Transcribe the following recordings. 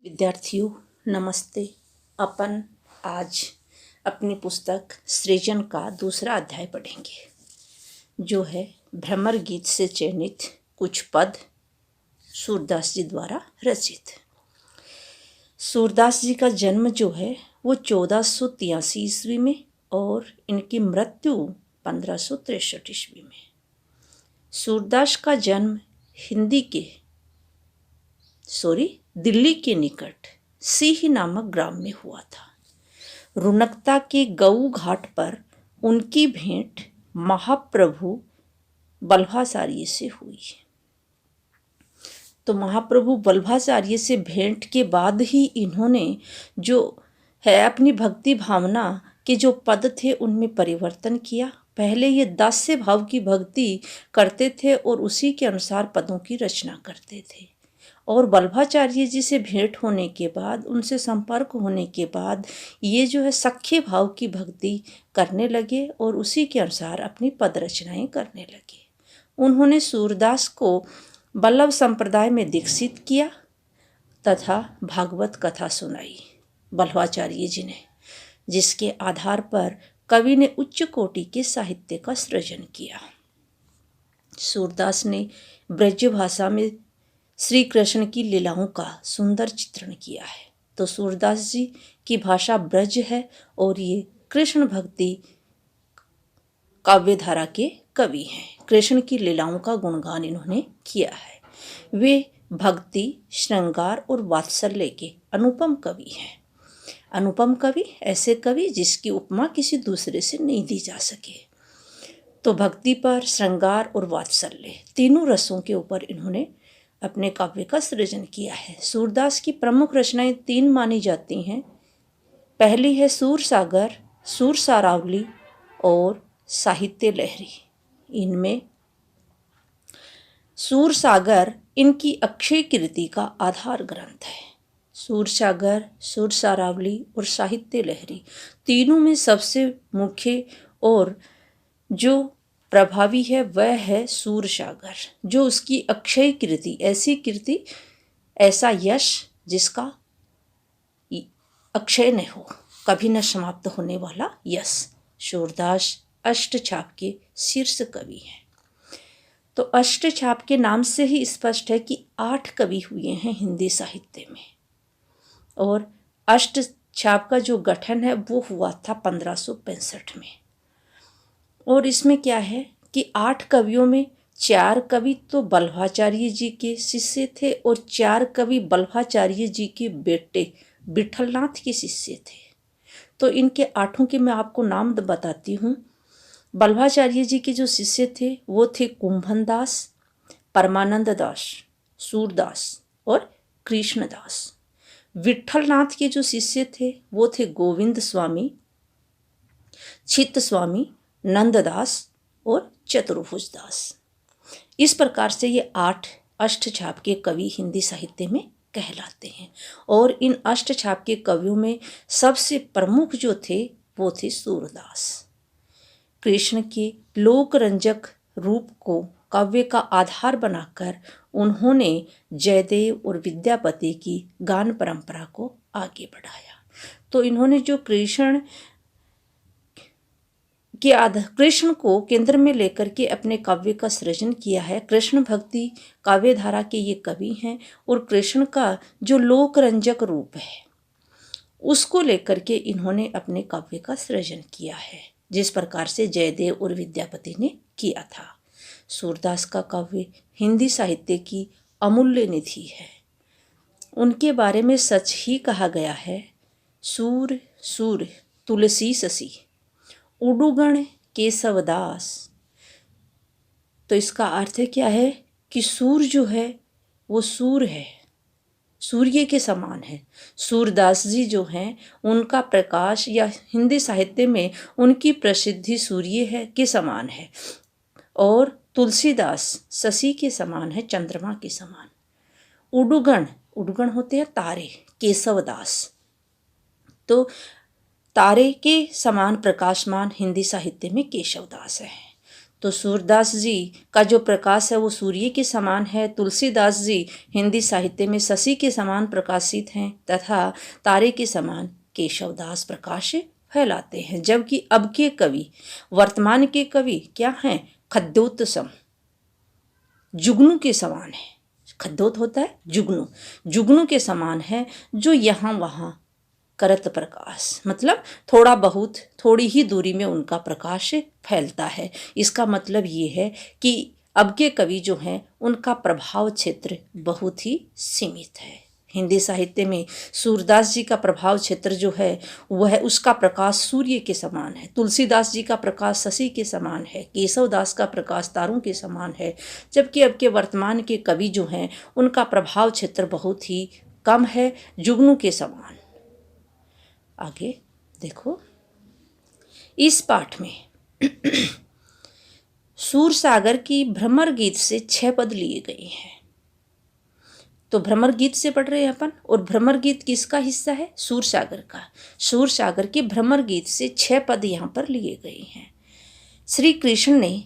विद्यार्थियों नमस्ते। अपन आज अपनी पुस्तक सृजन का दूसरा अध्याय पढ़ेंगे, जो है भ्रमर गीत से चयनित कुछ पद सूरदास जी द्वारा रचित। सूरदास जी का जन्म जो है वो 1483 ईस्वी में और इनकी मृत्यु 1563 ईस्वी में। सूरदास का जन्म दिल्ली के निकट सीही नामक ग्राम में हुआ था। रुनकता के गऊ घाट पर उनकी भेंट महाप्रभु वल्लभाचार्य से हुई। तो महाप्रभु वल्लभाचार्य से भेंट के बाद ही इन्होंने जो है अपनी भक्ति भावना के जो पद थे उनमें परिवर्तन किया। पहले ये दास्य भाव की भक्ति करते थे और उसी के अनुसार पदों की रचना करते थे, और वल्लभाचार्य जी से भेंट होने के बाद, उनसे संपर्क होने के बाद ये जो है सख्य भाव की भक्ति करने लगे और उसी के अनुसार अपनी पद रचनाएं करने लगे। उन्होंने सूरदास को वल्लभ संप्रदाय में दीक्षित किया तथा भागवत कथा सुनाई वल्लभाचार्य जी ने, जिसके आधार पर कवि ने उच्च कोटि के साहित्य का सृजन किया। सूरदास ने ब्रज भाषा में श्री कृष्ण की लीलाओं का सुंदर चित्रण किया है। तो सूरदास जी की भाषा ब्रज है और ये कृष्ण भक्ति काव्य धारा के कवि हैं। कृष्ण की लीलाओं का गुणगान इन्होंने किया है। वे भक्ति, श्रृंगार और वात्सल्य के अनुपम कवि हैं। अनुपम कवि ऐसे कवि जिसकी उपमा किसी दूसरे से नहीं दी जा सके। तो भक्ति पर, श्रृंगार और वात्सल्य तीनों रसों के ऊपर इन्होंने अपने काव्य का सृजन किया है। सूरदास की प्रमुख रचनाएं 3 मानी जाती हैं। पहली है सूर सागर, सूर सारावली और साहित्य लहरी। इनमें सूर सागर इनकी अक्षय कृति का आधार ग्रंथ है। सूर सागर, सूर सारावली और साहित्य लहरी तीनों में सबसे मुख्य और जो प्रभावी है वह है सूर सागर, जो उसकी अक्षय कृति, ऐसी कृति, ऐसा यश जिसका अक्षय न हो, कभी न समाप्त होने वाला यश। सूरदास अष्टछाप के शीर्ष कवि हैं। तो अष्टछाप के नाम से ही स्पष्ट है कि 8 कवि हुए हैं हिंदी साहित्य में, और अष्टछाप का जो गठन है वो हुआ था 1565 में। और इसमें क्या है कि 8 कवियों में 4 कवि तो वल्लभाचार्य जी के शिष्य थे और 4 कवि वल्लभाचार्य जी के बेटे विठलनाथ के शिष्य थे। तो इनके 8 के मैं आपको नाम बताती हूँ। वल्लभाचार्य जी के जो शिष्य थे वो थे कुंभनदास, परमानंद दास, सूरदास और कृष्णदास। विठलनाथ के जो शिष्य थे वो थे गोविंद स्वामी, चित्त स्वामी, नंददास और चतुर्भुज दास। इस प्रकार से ये 8 अष्टछाप के कवि हिंदी साहित्य में कहलाते हैं। और इन अष्टछाप के कवियों में सबसे प्रमुख जो थे वो थे सूरदास। कृष्ण के लोकरंजक रूप को काव्य का आधार बनाकर उन्होंने जयदेव और विद्यापति की गान परंपरा को आगे बढ़ाया। तो इन्होंने जो कृष्ण को केंद्र में लेकर के अपने काव्य का सृजन किया है। कृष्ण भक्ति काव्य धारा के ये कवि हैं और कृष्ण का जो लोकरंजक रूप है उसको लेकर के इन्होंने अपने काव्य का सृजन किया है, जिस प्रकार से जयदेव और विद्यापति ने किया था। सूरदास का काव्य हिंदी साहित्य की अमूल्य निधि है। उनके बारे में सच ही कहा गया है, सूर सूर तुलसी ससी उडुगण केशवदास। तो इसका अर्थ क्या है कि सूर जो है वो सूर है, सूर्य के समान है। सूरदास जी जो हैं उनका प्रकाश या हिंदी साहित्य में उनकी प्रसिद्धि सूर्य है के समान है, और तुलसीदास शशि के समान है, चंद्रमा के समान। उडुगण, उडुगण होते हैं तारे, केशवदास तो तारे के समान प्रकाशमान हिंदी साहित्य में केशवदास है। तो सूरदास जी का जो प्रकाश है वो सूर्य के समान है, तुलसीदास जी हिंदी साहित्य में शशि के समान प्रकाशित हैं तथा तारे के समान केशवदास प्रकाश फैलाते हैं। जबकि अब के कवि, वर्तमान के कवि क्या हैं? खद्योतसम, जुगनू के समान है। खद्योत होता है जुगनू, जुगनू के समान है, जो यहाँ वहाँ करत प्रकाश, मतलब थोड़ा बहुत थोड़ी ही दूरी में उनका प्रकाश फैलता है। इसका मतलब ये है कि अब के कवि जो हैं उनका प्रभाव क्षेत्र बहुत ही सीमित है। हिंदी साहित्य में सूरदास जी का प्रभाव क्षेत्र जो है वह उसका प्रकाश सूर्य के समान है, तुलसीदास जी का प्रकाश शशि के समान है, केशवदास का प्रकाश तारों के समान है। जबकि अब के वर्तमान के कवि जो हैं उनका प्रभाव क्षेत्र बहुत ही कम है, जुगनू के समान। आगे देखो, इस पाठ में सूरसागर की भ्रमर गीत से 6 पद लिए गए हैं। तो भ्रमर गीत से पढ़ रहे हैं अपन, और भ्रमर गीत किसका हिस्सा है? सूरसागर का। सूरसागर के भ्रमर गीत से 6 पद यहाँ पर लिए गए हैं। श्री कृष्ण ने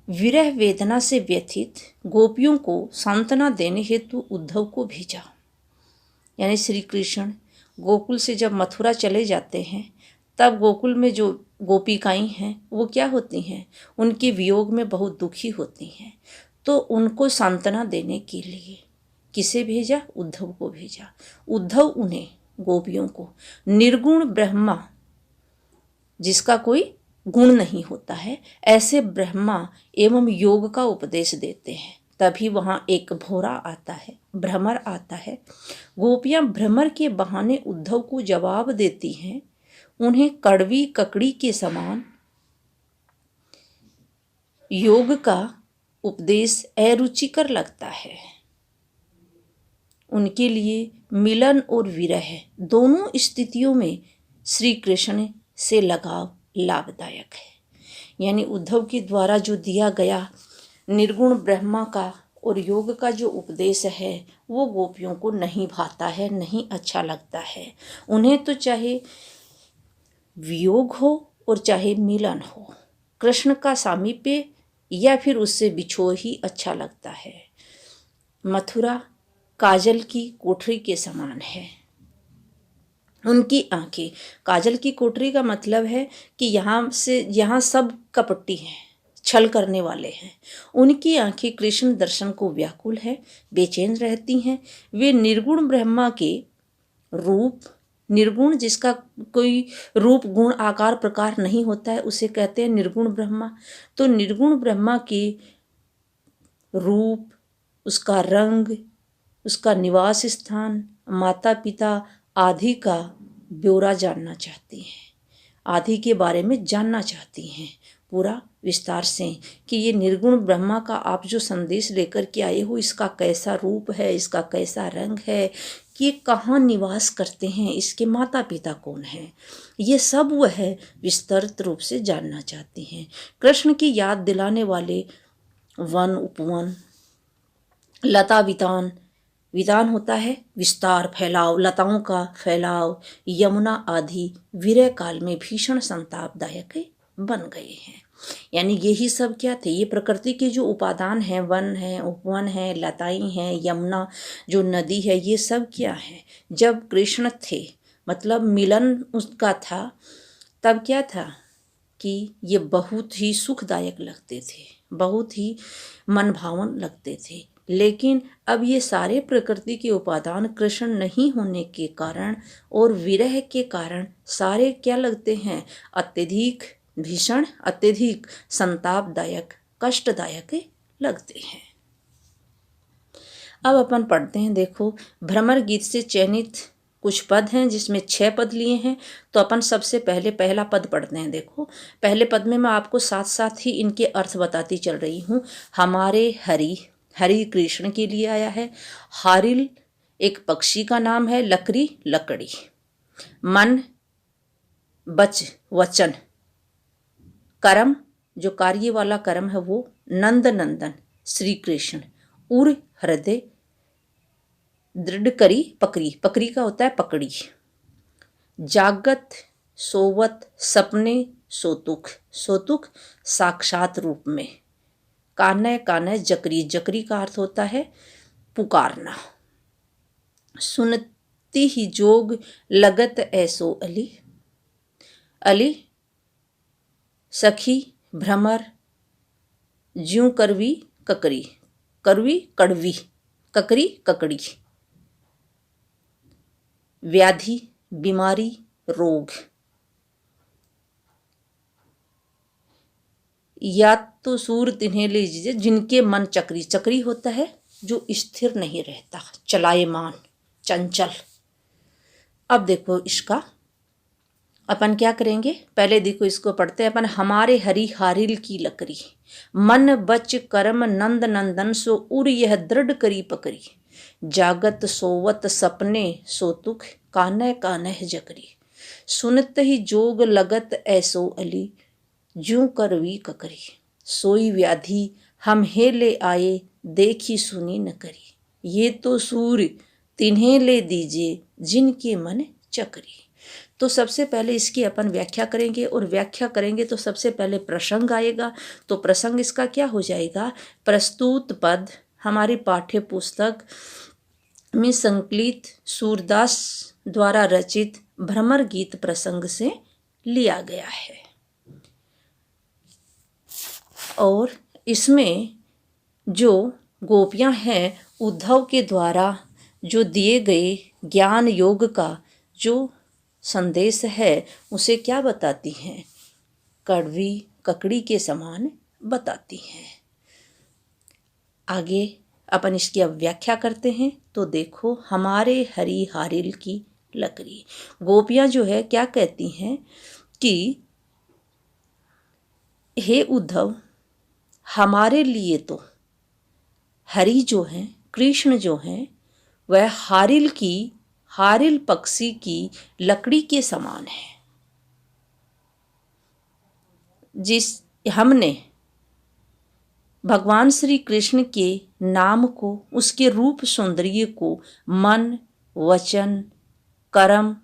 विरह वेदना से व्यथित गोपियों को सांत्वना देने हेतु उद्धव को भेजा। यानी श्री कृष्ण गोकुल से जब मथुरा चले जाते हैं तब गोकुल में जो गोपिकाएं हैं वो क्या होती हैं? उनके वियोग में बहुत दुखी होती हैं। तो उनको सांत्वना देने के लिए किसे भेजा? उद्धव को भेजा। उद्धव उन्हें, गोपियों को, निर्गुण ब्रह्मा, जिसका कोई गुण नहीं होता है, ऐसे ब्रह्मा एवं योग का उपदेश देते हैं। तभी वहाँ एक भोरा आता है, भ्रमर आता है। गोपियाँ भ्रमर के बहाने उद्धव को जवाब देती हैं। उन्हें कड़वी ककड़ी के समान योग का उपदेश अरुचिकर लगता है। उनके लिए मिलन और विरह दोनों स्थितियों में श्री कृष्ण से लगाव लाभदायक है। यानी उद्धव के द्वारा जो दिया गया निर्गुण ब्रह्मा का और योग का जो उपदेश है वो गोपियों को नहीं भाता है, नहीं अच्छा लगता है। उन्हें तो चाहे वियोग हो और चाहे मिलन हो, कृष्ण का सामीप्य या फिर उससे बिछोह ही अच्छा लगता है। मथुरा काजल की कोठरी के समान है। उनकी आंखें, काजल की कोठरी का मतलब है कि यहाँ सब कपटी हैं, छल करने वाले हैं। उनकी आंखें कृष्ण दर्शन को व्याकुल है, बेचैन रहती हैं। वे निर्गुण ब्रह्मा के रूप, निर्गुण जिसका कोई रूप गुण आकार प्रकार नहीं होता है उसे कहते हैं निर्गुण ब्रह्मा। तो निर्गुण ब्रह्मा के रूप, उसका रंग, उसका निवास स्थान, माता पिता आदि का ब्यौरा जानना चाहती हैं, आदि के बारे में जानना चाहती हैं पूरा विस्तार से, कि ये निर्गुण ब्रह्मा का आप जो संदेश लेकर के आए हो इसका कैसा रूप है, इसका कैसा रंग है, कि ये कहाँ निवास करते हैं, इसके माता पिता कौन हैं, ये सब वह विस्तृत रूप से जानना चाहती हैं। कृष्ण की याद दिलाने वाले वन उपवन, लता वितान, वितान होता है विस्तार, फैलाव, लताओं का फैलाव, यमुना आदि विरह काल में भीषण संतापदायक बन गए हैं। यानी यही सब क्या थे? ये प्रकृति के जो उपादान हैं, वन हैं, उपवन हैं, लताएं हैं, यमुना जो नदी है, ये सब क्या है? जब कृष्ण थे, मतलब मिलन उसका था, तब क्या था कि ये बहुत ही सुखदायक लगते थे, बहुत ही मन भावन लगते थे। लेकिन अब ये सारे प्रकृति के उपादान कृष्ण नहीं होने के कारण और विरह के कारण सारे क्या लगते हैं? अत्यधिक भीषण, अत्यधिक संतापदायक, कष्टदायक लगते हैं। अब अपन पढ़ते हैं। देखो, भ्रमर गीत से चयनित कुछ पद हैं जिसमें 6 पद लिए हैं। तो अपन सबसे पहले पहला पद पढ़ते हैं। देखो, पहले पद में मैं आपको साथ साथ ही इनके अर्थ बताती चल रही हूँ। हमारे हरि, हरि कृष्ण के लिए आया है। हारिल एक पक्षी का नाम है, लकड़ी लकड़ी, मन बच वचन, कर्म जो कार्य वाला कर्म है वो नंद नंदन श्री कृष्ण, उर हृदय, दृढ़ करी पकड़ी, पकड़ी का होता है पकड़ी, जागत सोवत सपने सोतुक, सोतुक साक्षात रूप में। कानय कानय जकरी, जकरी का अर्थ होता है पुकारना। सुनती ही जोग लगत ऐसो अली, अली सखी भ्रमर, ज्यों करवी ककरी, करवी कड़वी, ककरी ककड़ी। व्याधि बीमारी रोग, या तो सूर तिन्हें ले लीजिए जिनके मन चक्री, चक्री होता है जो स्थिर नहीं रहता, चलायमान, चंचल। अब देखो इसका अपन क्या करेंगे, पहले देखो इसको पढ़ते हैं अपन। हमारे हरि हारिल की लकड़ी, मन बच कर्म नंद नंदन सो उर यह दृढ़ करी पकड़ी। जागत सोवत सपने सोतुख, कानय कानय जकरी। सुनत ही जोग लगत ऐसो अली, ज्यों करवी ककरी। सोई व्याधि हम हे ले आए, देखी सुनी न करी। ये तो सूर्य तिन्हें ले दीजिए जिनके मन चकरी। तो सबसे पहले इसकी अपन व्याख्या करेंगे, और व्याख्या करेंगे तो सबसे पहले प्रसंग आएगा। तो प्रसंग इसका क्या हो जाएगा, प्रस्तुत पद हमारी पाठ्य पुस्तक में संकलित सूरदास द्वारा रचित भ्रमर गीत प्रसंग से लिया गया है। और इसमें जो गोपियां हैं उद्धव के द्वारा जो दिए गए ज्ञान योग का जो संदेश है उसे क्या बताती हैं, कड़वी ककड़ी के समान बताती हैं। आगे अपन इसकी अब व्याख्या करते हैं। तो देखो, हमारे हरि हारिल की लकड़ी, गोपियां जो है क्या कहती हैं कि हे उद्धव, हमारे लिए तो हरि जो हैं, कृष्ण जो हैं, वह हारिल की, हारिल पक्षी की लकड़ी के समान है। जिस हमने भगवान श्री कृष्ण के नाम को, उसके रूप सौंदर्य को मन वचन कर्म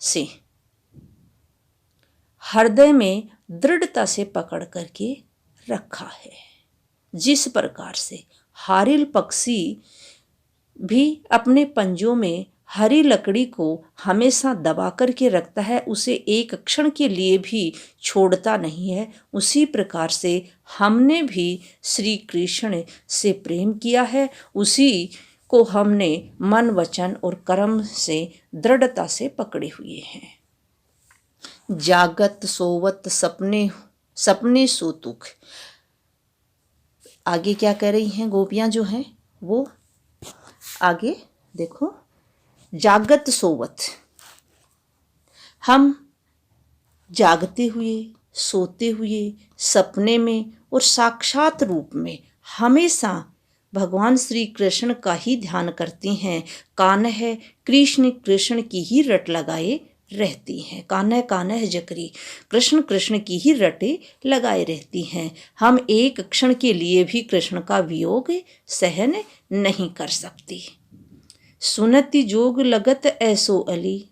से हृदय में दृढ़ता से पकड़ करके रखा है। जिस प्रकार से हारिल पक्षी भी अपने पंजों में हरी लकड़ी को हमेशा दबा करके रखता है, उसे एक क्षण के लिए भी छोड़ता नहीं है, उसी प्रकार से हमने भी श्री कृष्ण से प्रेम किया है। उसी को हमने मन वचन और कर्म से दृढ़ता से पकड़े हुए हैं। जागत सोवत सपने, सपने सोतुख। आगे क्या कह रही हैं गोपियां जो हैं वो, आगे देखो, जागत सोवत, हम जागते हुए, सोते हुए, सपने में और साक्षात रूप में हमेशा भगवान श्री कृष्ण का ही ध्यान करती हैं। कान है कृष्ण, कृष्ण की ही रट लगाए रहती हैं। कान्ह कान्ह जकरी, कृष्ण कृष्ण की ही रटे लगाए रहती हैं। हम एक क्षण के लिए भी कृष्ण का वियोग सहन नहीं कर सकती। सुनति जोग लगत ऐसो अली,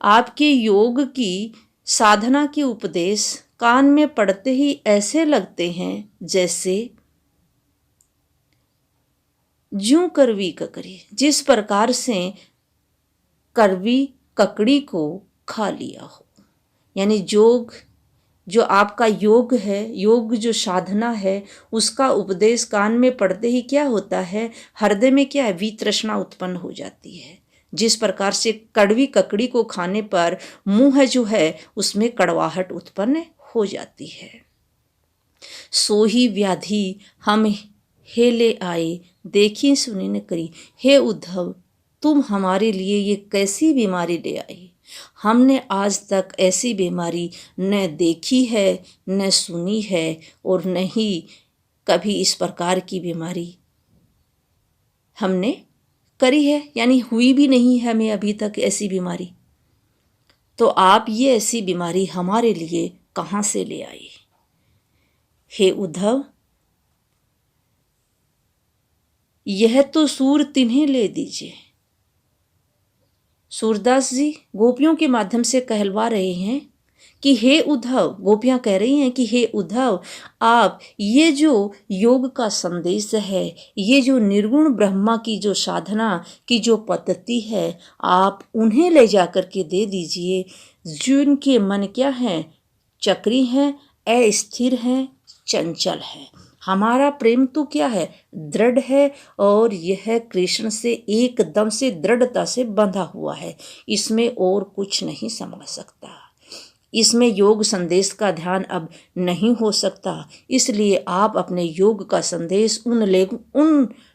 आपके योग की साधना के उपदेश कान में पड़ते ही ऐसे लगते हैं जैसे ज्यों करवी ककड़ी, जिस प्रकार से करवी ककड़ी को खा लिया हो। यानी जोग, जो आपका योग है, योग जो साधना है, उसका उपदेश कान में पड़ते ही क्या होता है, हृदय में क्या है, वितृष्णा उत्पन्न हो जाती है। जिस प्रकार से कड़वी ककड़ी को खाने पर मुंह जो है उसमें कड़वाहट उत्पन्न हो जाती है। सोही व्याधि हम हे ले आए, देखी सुनी न करी। हे उद्धव, तुम हमारे लिए ये कैसी बीमारी ले आई। हमने आज तक ऐसी बीमारी न देखी है, न सुनी है, और न ही कभी इस प्रकार की बीमारी हमने करी है, यानी हुई भी नहीं है हमें अभी तक ऐसी बीमारी। तो आप ये ऐसी बीमारी हमारे लिए कहाँ से ले आए। हे उद्धव, यह तो सूर तिन्हें ले दीजिए। सूरदास जी गोपियों के माध्यम से कहलवा रहे हैं कि हे उद्धव, गोपियाँ कह रही हैं कि हे उद्धव, आप ये जो योग का संदेश है, ये जो निर्गुण ब्रह्मा की जो साधना की जो पद्धति है, आप उन्हें ले जा कर के दे दीजिए जिनके मन क्या हैं, चक्री हैं, अस्थिर हैं, चंचल हैं। हमारा प्रेम तो क्या है, दृढ़ है, और यह कृष्ण से एकदम से दृढ़ता से बंधा हुआ है। इसमें और कुछ नहीं समझ सकता, इसमें योग संदेश का ध्यान अब नहीं हो सकता। इसलिए आप अपने योग का संदेश उन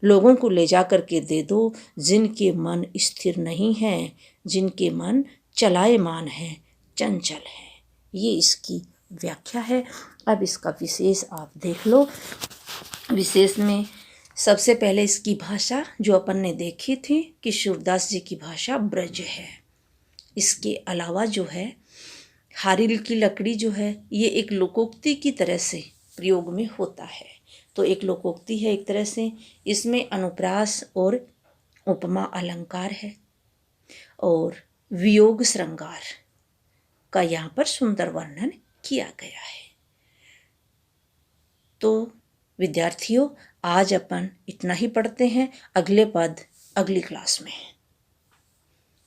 लोगों को ले जा कर के दे दो जिनके मन स्थिर नहीं हैं, जिनके मन चलायमान हैं, चंचल हैं। ये इसकी व्याख्या है। अब इसका विशेष आप देख लो। विशेष में सबसे पहले इसकी भाषा जो अपन ने देखी थी कि सूरदास जी की भाषा ब्रज है। इसके अलावा जो है हारिल की लकड़ी जो है, ये एक लोकोक्ति की तरह से प्रयोग में होता है। तो एक लोकोक्ति है एक तरह से, इसमें अनुप्रास और उपमा अलंकार है और वियोग श्रृंगार का यहाँ पर सुंदर वर्णन किया गया है। तो विद्यार्थियों, आज अपन इतना ही पढ़ते हैं। अगले पद अगली क्लास में।